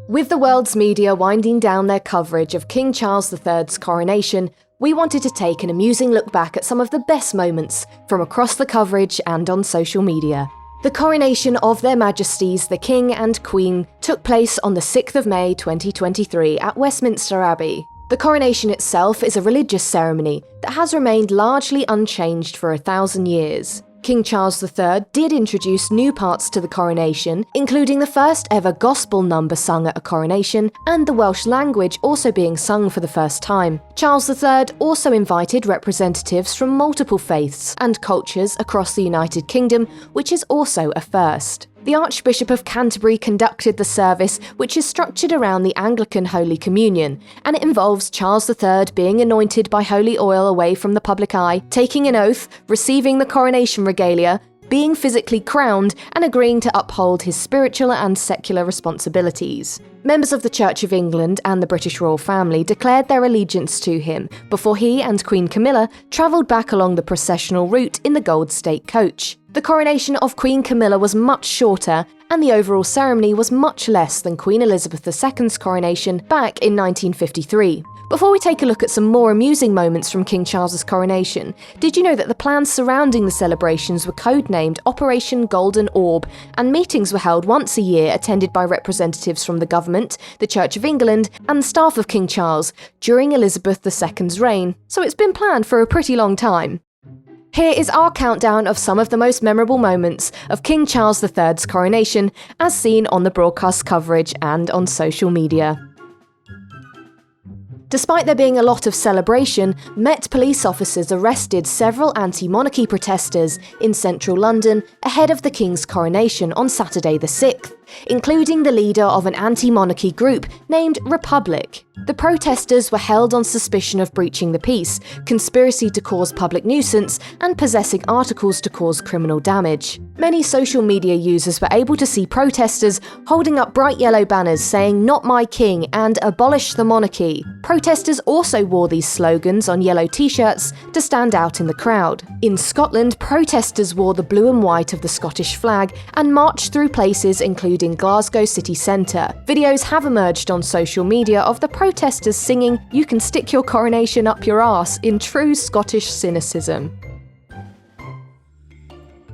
With the world's media winding down their coverage of King Charles III's coronation, we wanted to take an amusing look back at some of the best moments from across the coverage and on social media. The coronation of Their Majesties the King and Queen took place on the 6th of May 2023 at Westminster Abbey. The coronation itself is a religious ceremony that has remained largely unchanged for 1,000 years. King Charles III did introduce new parts to the coronation, including the first ever gospel number sung at a coronation, and the Welsh language also being sung for the first time. Charles III also invited representatives from multiple faiths and cultures across the United Kingdom, which is also a first. The Archbishop of Canterbury conducted the service, which is structured around the Anglican Holy Communion, and it involves Charles III being anointed by holy oil away from the public eye, taking an oath, receiving the coronation regalia, being physically crowned, and agreeing to uphold his spiritual and secular responsibilities. Members of the Church of England and the British royal family declared their allegiance to him before he and Queen Camilla travelled back along the processional route in the Gold State coach. The coronation of Queen Camilla was much shorter, and the overall ceremony was much less than Queen Elizabeth II's coronation back in 1953. Before we take a look at some more amusing moments from King Charles's coronation, did you know that the plans surrounding the celebrations were codenamed Operation Golden Orb, and meetings were held once a year attended by representatives from the government, the Church of England, and staff of King Charles during Elizabeth II's reign, so it's been planned for a pretty long time. Here is our countdown of some of the most memorable moments of King Charles III's coronation, as seen on the broadcast coverage and on social media. Despite there being a lot of celebration, Met police officers arrested several anti-monarchy protesters in central London ahead of the King's coronation on Saturday the 6th, including the leader of an anti-monarchy group named Republic. The protesters were held on suspicion of breaching the peace, conspiracy to cause public nuisance, and possessing articles to cause criminal damage. Many social media users were able to see protesters holding up bright yellow banners saying "Not my king" and "Abolish the monarchy." Protesters also wore these slogans on yellow t-shirts to stand out in the crowd. In Scotland, protesters wore the blue and white of the Scottish flag and marched through places including Glasgow city centre. Videos have emerged on social media of the protesters singing "You can stick your coronation up your arse" in true Scottish cynicism.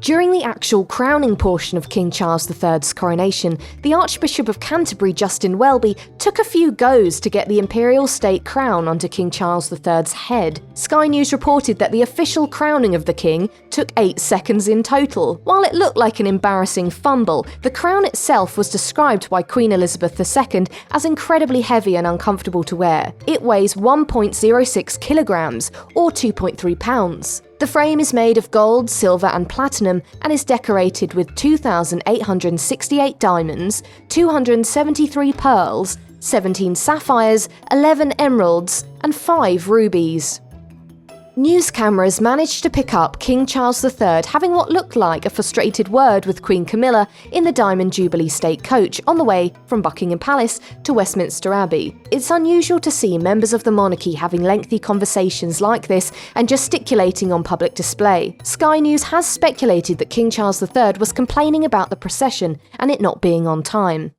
During the actual crowning portion of King Charles III's coronation, the Archbishop of Canterbury, Justin Welby, took a few goes to get the imperial state crown onto King Charles III's head. Sky News reported that the official crowning of the king took 8 seconds in total. While it looked like an embarrassing fumble, the crown itself was described by Queen Elizabeth II as incredibly heavy and uncomfortable to wear. It weighs 1.06 kilograms, or 2.3 pounds. The frame is made of gold, silver and platinum and is decorated with 2,868 diamonds, 273 pearls, 17 sapphires, 11 emeralds and 5 rubies. News cameras managed to pick up King Charles III having what looked like a frustrated word with Queen Camilla in the Diamond Jubilee State coach on the way from Buckingham Palace to Westminster Abbey. It's unusual to see members of the monarchy having lengthy conversations like this and gesticulating on public display. Sky News has speculated that King Charles III was complaining about the procession and it not being on time.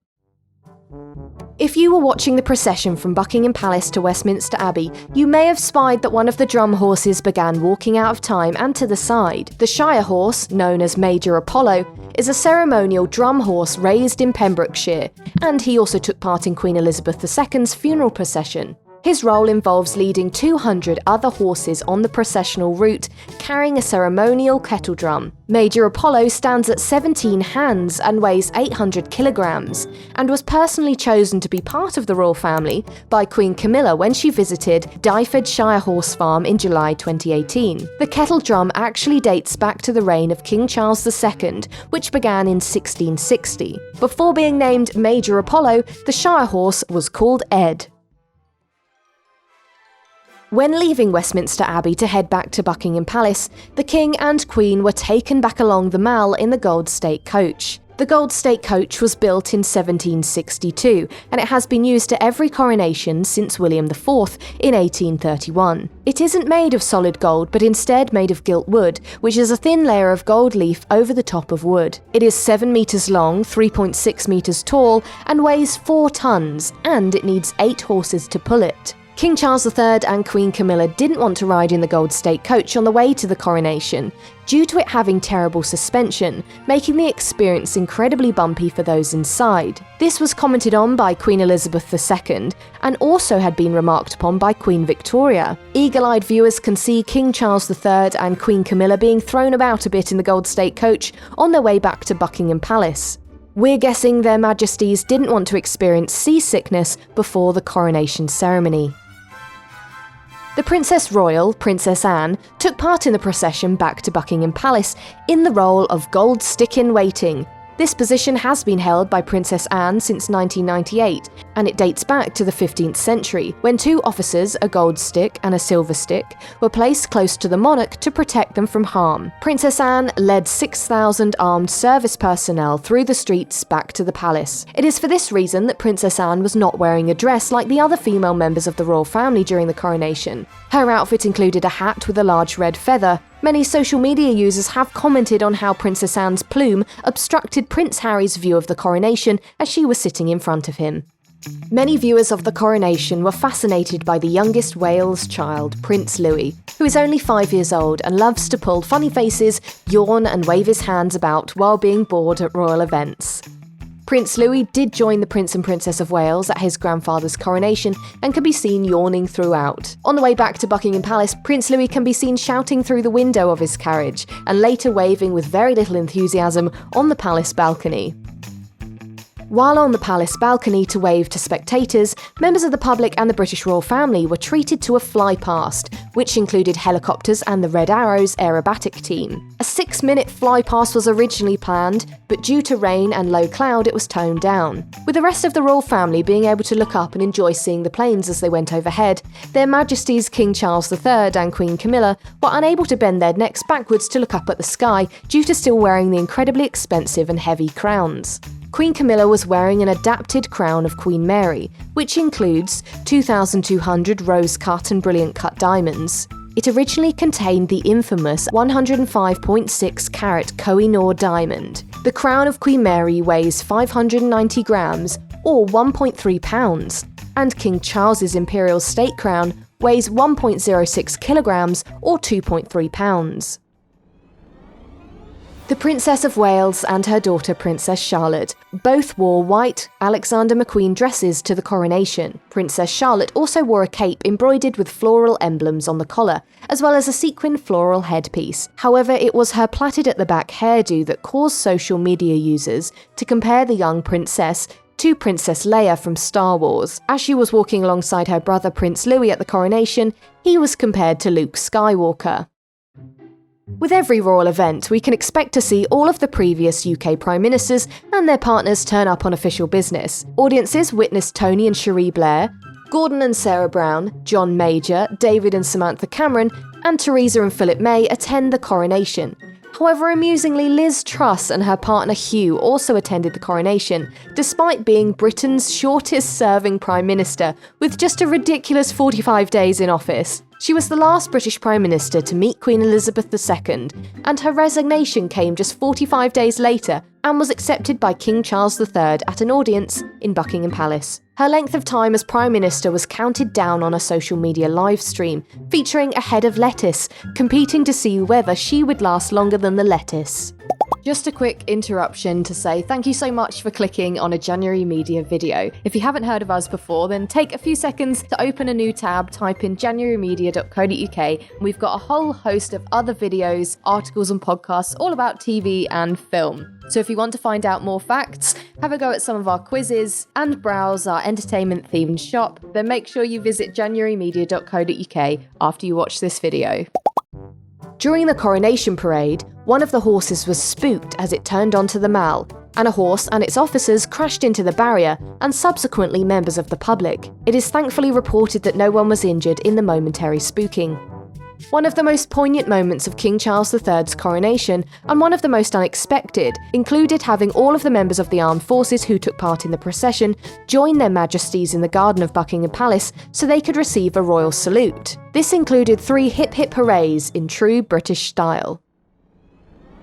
If you were watching the procession from Buckingham Palace to Westminster Abbey, you may have spied that one of the drum horses began walking out of time and to the side. The Shire horse, known as Major Apollo, is a ceremonial drum horse raised in Pembrokeshire, and he also took part in Queen Elizabeth II's funeral procession. His role involves leading 200 other horses on the processional route, carrying a ceremonial kettle drum. Major Apollo stands at 17 hands and weighs 800 kilograms, and was personally chosen to be part of the royal family by Queen Camilla when she visited Dyfed Shire Horse Farm in July 2018. The kettle drum actually dates back to the reign of King Charles II, which began in 1660. Before being named Major Apollo, the Shire horse was called Ed. When leaving Westminster Abbey to head back to Buckingham Palace, the King and Queen were taken back along the Mall in the Gold State coach. The gold state coach was built in 1762, and it has been used at every coronation since William IV in 1831. It isn't made of solid gold, but instead made of gilt wood, which is a thin layer of gold leaf over the top of wood. It is 7 meters long, 3.6 meters tall, and weighs 4 tons, and it needs 8 horses to pull it. King Charles III and Queen Camilla didn't want to ride in the gold state coach on the way to the coronation, due to it having terrible suspension, making the experience incredibly bumpy for those inside. This was commented on by Queen Elizabeth II, and also had been remarked upon by Queen Victoria. Eagle-eyed viewers can see King Charles III and Queen Camilla being thrown about a bit in the gold state coach on their way back to Buckingham Palace. We're guessing their majesties didn't want to experience seasickness before the coronation ceremony. The Princess Royal, Princess Anne, took part in the procession back to Buckingham Palace in the role of Gold Stick-in-Waiting. This position has been held by Princess Anne since 1998, and it dates back to the 15th century, when 2 officers, a gold stick and a silver stick, were placed close to the monarch to protect them from harm. Princess Anne led 6,000 armed service personnel through the streets back to the palace. It is for this reason that Princess Anne was not wearing a dress like the other female members of the royal family during the coronation. Her outfit included a hat with a large red feather. Many social media users have commented on how Princess Anne's plume obstructed Prince Harry's view of the coronation as she was sitting in front of him. Many viewers of the coronation were fascinated by the youngest Wales child, Prince Louis, who is only 5 years old and loves to pull funny faces, yawn and wave his hands about while being bored at royal events. Prince Louis did join the Prince and Princess of Wales at his grandfather's coronation and can be seen yawning throughout. On the way back to Buckingham Palace, Prince Louis can be seen shouting through the window of his carriage and later waving with very little enthusiasm on the palace balcony. While on the palace balcony to wave to spectators, members of the public and the British royal family were treated to a fly-past, which included helicopters and the Red Arrows aerobatic team. A 6-minute fly-past was originally planned, but due to rain and low cloud it was toned down. With the rest of the royal family being able to look up and enjoy seeing the planes as they went overhead, their Majesties King Charles III and Queen Camilla were unable to bend their necks backwards to look up at the sky due to still wearing the incredibly expensive and heavy crowns. Queen Camilla was wearing an adapted crown of Queen Mary, which includes 2,200 rose-cut and brilliant-cut diamonds. It originally contained the infamous 105.6 carat Koh-i-Noor diamond. The crown of Queen Mary weighs 590 grams, or 1.3 pounds, and King Charles's imperial state crown weighs 1.06 kilograms, or 2.3 pounds. The Princess of Wales and her daughter Princess Charlotte both wore white Alexander McQueen dresses to the coronation. Princess Charlotte also wore a cape embroidered with floral emblems on the collar, as well as a sequin floral headpiece. However, it was her plaited at the back hairdo that caused social media users to compare the young princess to Princess Leia from Star Wars. As she was walking alongside her brother Prince Louis at the coronation, he was compared to Luke Skywalker. With every royal event, we can expect to see all of the previous UK Prime Ministers and their partners turn up on official business. Audiences witnessed Tony and Cherie Blair, Gordon and Sarah Brown, John Major, David and Samantha Cameron, and Theresa and Philip May attend the coronation. However, amusingly, Liz Truss and her partner Hugh also attended the coronation, despite being Britain's shortest-serving Prime Minister, with just a ridiculous 45 days in office. She was the last British Prime Minister to meet Queen Elizabeth II, and her resignation came just 45 days later and was accepted by King Charles III at an audience in Buckingham Palace. Her length of time as Prime Minister was counted down on a social media live stream, featuring a head of lettuce, competing to see whether she would last longer than the lettuce. Just a quick interruption to say thank you so much for clicking on a January Media video. If you haven't heard of us before, then take a few seconds to open a new tab, type in januarymedia.co.uk, and we've got a whole host of other videos, articles and podcasts all about TV and film. So if you want to find out more facts, have a go at some of our quizzes, and browse our entertainment-themed shop, then make sure you visit januarymedia.co.uk after you watch this video. During the coronation parade, one of the horses was spooked as it turned onto the mall, and a horse and its officers crashed into the barrier and subsequently members of the public. It is thankfully reported that no one was injured in the momentary spooking. One of the most poignant moments of King Charles III's coronation, and one of the most unexpected, included having all of the members of the armed forces who took part in the procession join their majesties in the garden of Buckingham Palace so they could receive a royal salute. This included 3 hip hip hoorays in true British style.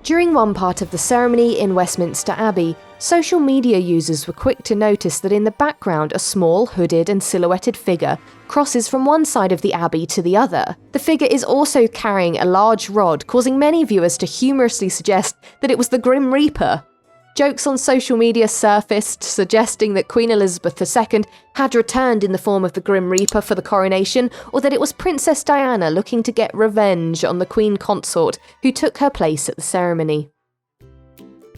During one part of the ceremony in Westminster Abbey, social media users were quick to notice that in the background a small, hooded and silhouetted figure crosses from one side of the abbey to the other. The figure is also carrying a large rod, causing many viewers to humorously suggest that it was the Grim Reaper. Jokes on social media surfaced suggesting that Queen Elizabeth II had returned in the form of the Grim Reaper for the coronation, or that it was Princess Diana looking to get revenge on the Queen Consort who took her place at the ceremony.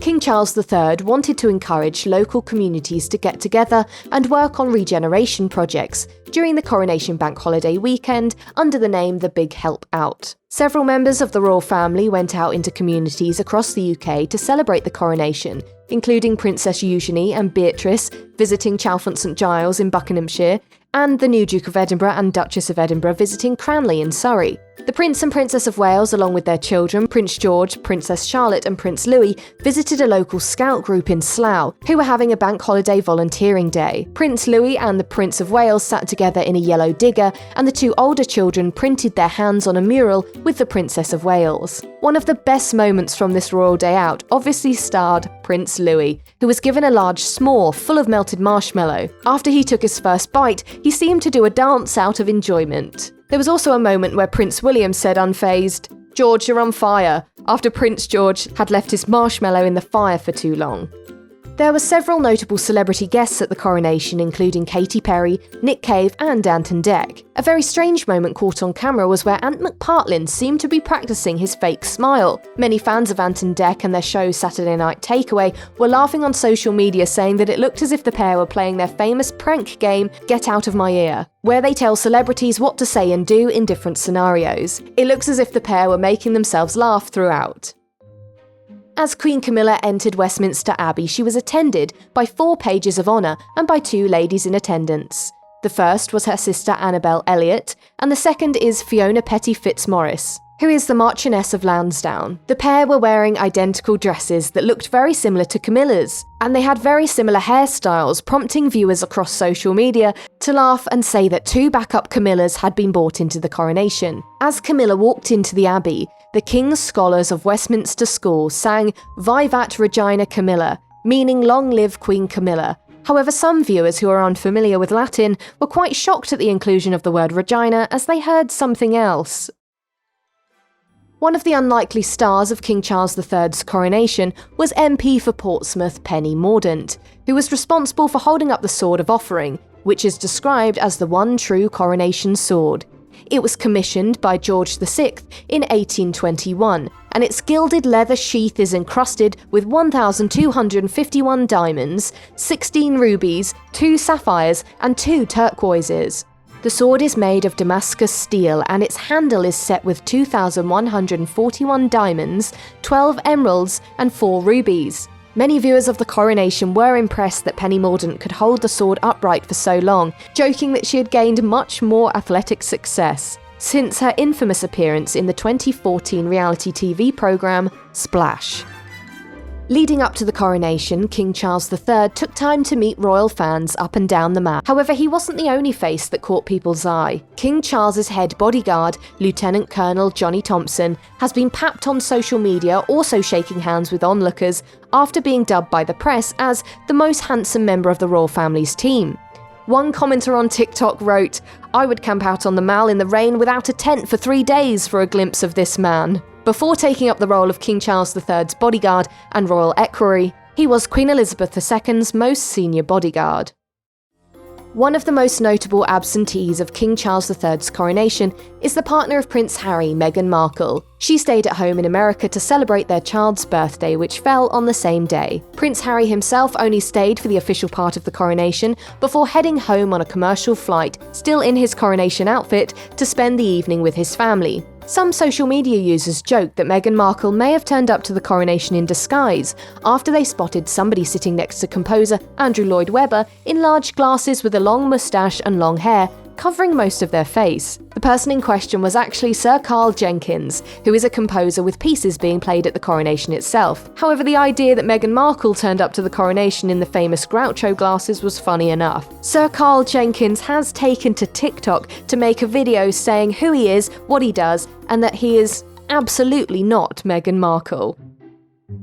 King Charles III wanted to encourage local communities to get together and work on regeneration projects during the Coronation Bank Holiday weekend under the name The Big Help Out. Several members of the royal family went out into communities across the UK to celebrate the coronation, including Princess Eugenie and Beatrice visiting Chalfont St Giles in Buckinghamshire, and the new Duke of Edinburgh and Duchess of Edinburgh visiting Cranley in Surrey. The Prince and Princess of Wales, along with their children, Prince George, Princess Charlotte and Prince Louis, visited a local scout group in Slough, who were having a bank holiday volunteering day. Prince Louis and the Prince of Wales sat together in a yellow digger, and the 2 older children printed their hands on a mural with the Princess of Wales. One of the best moments from this royal day out obviously starred Prince Louis, who was given a large s'more full of melted marshmallow. After he took his first bite, he seemed to do a dance out of enjoyment. There was also a moment where Prince William said unfazed, "George, you're on fire," after Prince George had left his marshmallow in the fire for too long. There were several notable celebrity guests at the coronation, including Katy Perry, Nick Cave and Anton Deck. A very strange moment caught on camera was where Ant McPartlin seemed to be practicing his fake smile. Many fans of Anton Deck and their show Saturday Night Takeaway were laughing on social media, saying that it looked as if the pair were playing their famous prank game Get Out of My Ear, where they tell celebrities what to say and do in different scenarios. It looks as if the pair were making themselves laugh throughout. As Queen Camilla entered Westminster Abbey, she was attended by 4 pages of honour and by 2 ladies in attendance. The first was her sister Annabel Elliot, and the second is Fiona Petty Fitzmaurice, who is the Marchioness of Lansdowne. The pair were wearing identical dresses that looked very similar to Camilla's, and they had very similar hairstyles, prompting viewers across social media to laugh and say that 2 backup Camillas had been brought into the coronation. As Camilla walked into the Abbey, the King's Scholars of Westminster School sang Vivat Regina Camilla, meaning Long Live Queen Camilla. However, some viewers who are unfamiliar with Latin were quite shocked at the inclusion of the word Regina, as they heard something else. One of the unlikely stars of King Charles III's coronation was MP for Portsmouth Penny Mordaunt, who was responsible for holding up the Sword of Offering, which is described as the one true coronation sword. It was commissioned by George VI in 1821, and its gilded leather sheath is encrusted with 1,251 diamonds, 16 rubies, 2 sapphires, and 2 turquoises. The sword is made of Damascus steel, and its handle is set with 2,141 diamonds, 12 emeralds, and 4 rubies. Many viewers of the coronation were impressed that Penny Mordaunt could hold the sword upright for so long, joking that she had gained much more athletic success since her infamous appearance in the 2014 reality TV programme Splash. Leading up to the coronation, King Charles III took time to meet royal fans up and down the map. However, he wasn't the only face that caught people's eye. King Charles's head bodyguard, Lieutenant Colonel Johnny Thompson, has been papped on social media, also shaking hands with onlookers, after being dubbed by the press as the most handsome member of the royal family's team. One commenter on TikTok wrote, "I would camp out on the Mall in the rain without a tent for 3 days for a glimpse of this man." Before taking up the role of King Charles III's bodyguard and royal equerry, he was Queen Elizabeth II's most senior bodyguard. One of the most notable absentees of King Charles III's coronation is the partner of Prince Harry, Meghan Markle. She stayed at home in America to celebrate their child's birthday, which fell on the same day. Prince Harry himself only stayed for the official part of the coronation before heading home on a commercial flight, still in his coronation outfit, to spend the evening with his family. Some social media users joked that Meghan Markle may have turned up to the coronation in disguise after they spotted somebody sitting next to composer Andrew Lloyd Webber in large glasses with a long moustache and long hair, covering most of their face. The person in question was actually Sir Carl Jenkins, who is a composer with pieces being played at the coronation itself. However, the idea that Meghan Markle turned up to the coronation in the famous Groucho glasses was funny enough. Sir Carl Jenkins has taken to TikTok to make a video saying who he is, what he does, and that he is absolutely not Meghan Markle.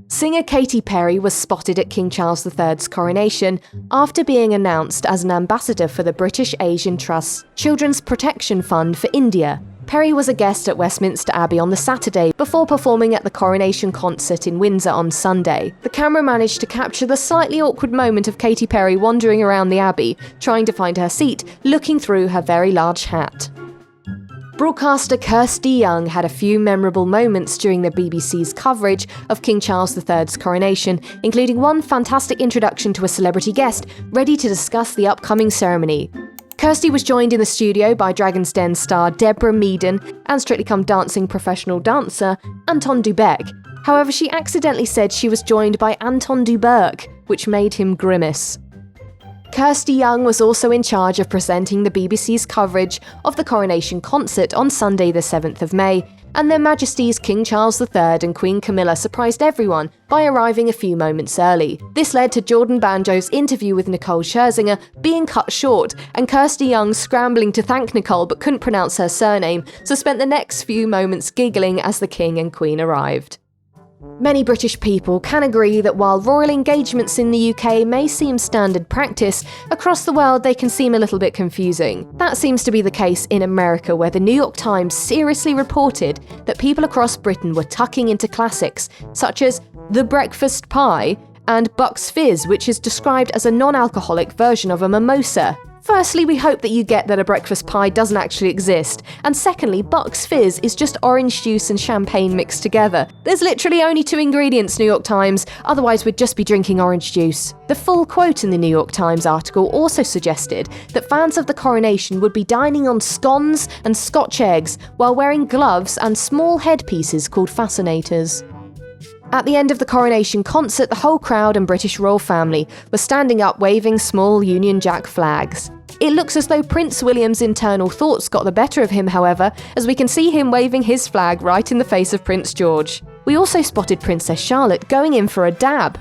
Singer Katy Perry was spotted at King Charles III's coronation after being announced as an ambassador for the British Asian Trust's Children's Protection Fund for India. Perry was a guest at Westminster Abbey on the Saturday before performing at the Coronation concert in Windsor on Sunday. The camera managed to capture the slightly awkward moment of Katy Perry wandering around the Abbey, trying to find her seat, looking through her very large hat. Broadcaster Kirsty Young had a few memorable moments during the BBC's coverage of King Charles III's coronation, including one fantastic introduction to a celebrity guest ready to discuss the upcoming ceremony. Kirsty was joined in the studio by Dragon's Den star Deborah Meaden and Strictly Come Dancing professional dancer Anton Dubek. However, she accidentally said she was joined by Anton Duberk, which made him grimace. Kirsty Young was also in charge of presenting the BBC's coverage of the coronation concert on Sunday the 7th of May, and Their Majesties King Charles III and Queen Camilla surprised everyone by arriving a few moments early. This led to Jordan Banjo's interview with Nicole Scherzinger being cut short, and Kirsty Young scrambling to thank Nicole but couldn't pronounce her surname, so spent the next few moments giggling as the King and Queen arrived. Many British people can agree that while royal engagements in the UK may seem standard practice, across the world they can seem a little bit confusing. That seems to be the case in America, where the New York Times seriously reported that people across Britain were tucking into classics such as The Breakfast Pie and Buck's Fizz, which is described as a non-alcoholic version of a mimosa. Firstly, we hope that you get that a breakfast pie doesn't actually exist, and secondly, Buck's Fizz is just orange juice and champagne mixed together. There's literally only 2 ingredients, New York Times, otherwise we'd just be drinking orange juice. The full quote in the New York Times article also suggested that fans of the coronation would be dining on scones and Scotch eggs while wearing gloves and small headpieces called fascinators. At the end of the coronation concert, the whole crowd and British royal family were standing up waving small Union Jack flags. It looks as though Prince William's internal thoughts got the better of him, however, as we can see him waving his flag right in the face of Prince George. We also spotted Princess Charlotte going in for a dab.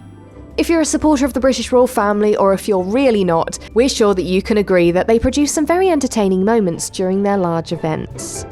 If you're a supporter of the British royal family, or if you're really not, we're sure that you can agree that they produce some very entertaining moments during their large events.